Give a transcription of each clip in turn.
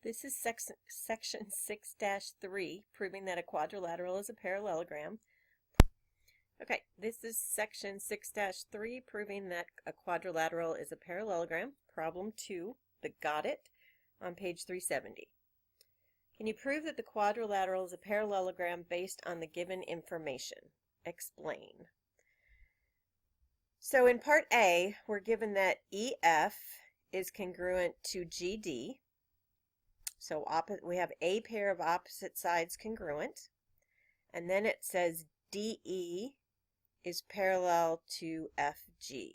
This is section 6-3, proving that a quadrilateral is a parallelogram. Okay, this is section 6-3, proving that a quadrilateral is a parallelogram. Problem 2, the got it, on page 370. Can you prove that the quadrilateral is a parallelogram based on the given information? Explain. So in part A, we're given that EF is congruent to GD. So we have a pair of opposite sides congruent. And then it says DE is parallel to FG.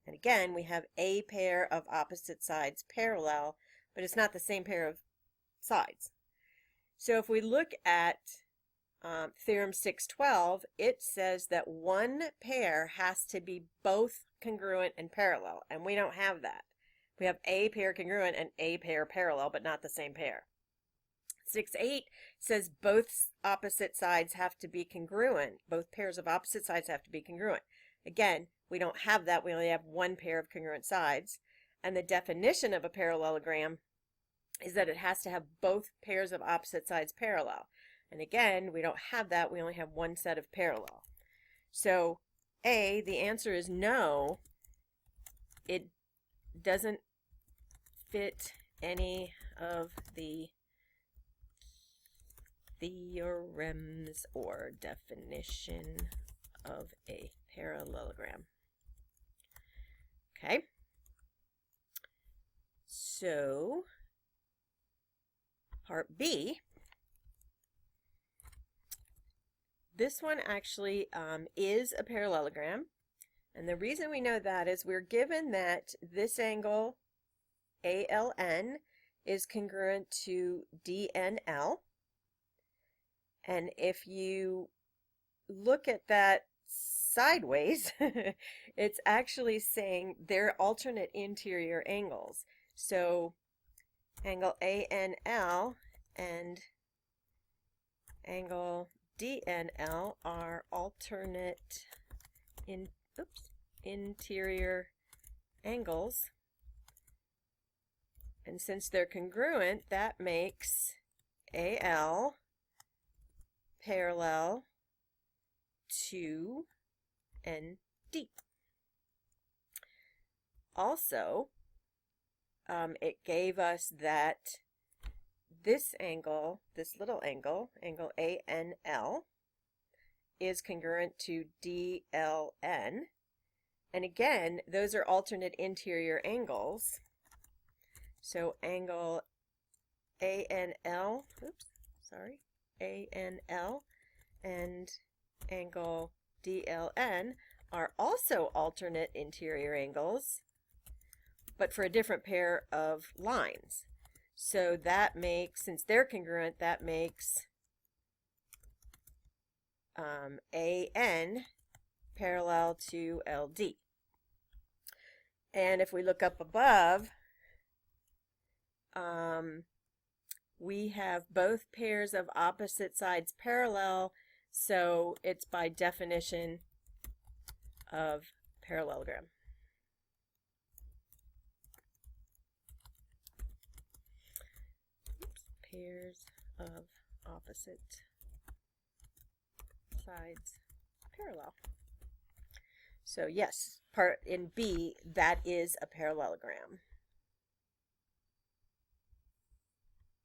And again, we have a pair of opposite sides parallel, but it's not the same pair of sides. So if we look at Theorem 612, it says that one pair has to be both congruent and parallel, and we don't have that. We have a pair congruent and a pair parallel, but not the same pair. 6.8 says both opposite sides have to be congruent. Both pairs of opposite sides have to be congruent. Again, we don't have that. We only have one pair of congruent sides. And the definition of a parallelogram is that it has to have both pairs of opposite sides parallel. And again, we don't have that. We only have one set of parallel. So A, the answer is no. It doesn't fit any of the theorems or definition of a parallelogram. Okay. So, part B. This one actually is a parallelogram. And the reason we know that is we're given that this angle, ALN, is congruent to DNL. And if you look at that sideways, it's actually saying they're alternate interior angles. So angle ANL and angle DNL are alternate interior angles. And since they're congruent, that makes AL parallel to ND. Also, it gave us that this angle, this little angle, angle ANL, is congruent to DLN. And again, those are alternate interior angles. So angle ANL, ANL and angle DLN are also alternate interior angles, but for a different pair of lines. So that makes, since they're congruent, that makes AN parallel to LD. And if we look up above, we have both pairs of opposite sides parallel, so it's by definition of parallelogram. Pairs of opposite sides parallel. So yes, part in B, that is a parallelogram.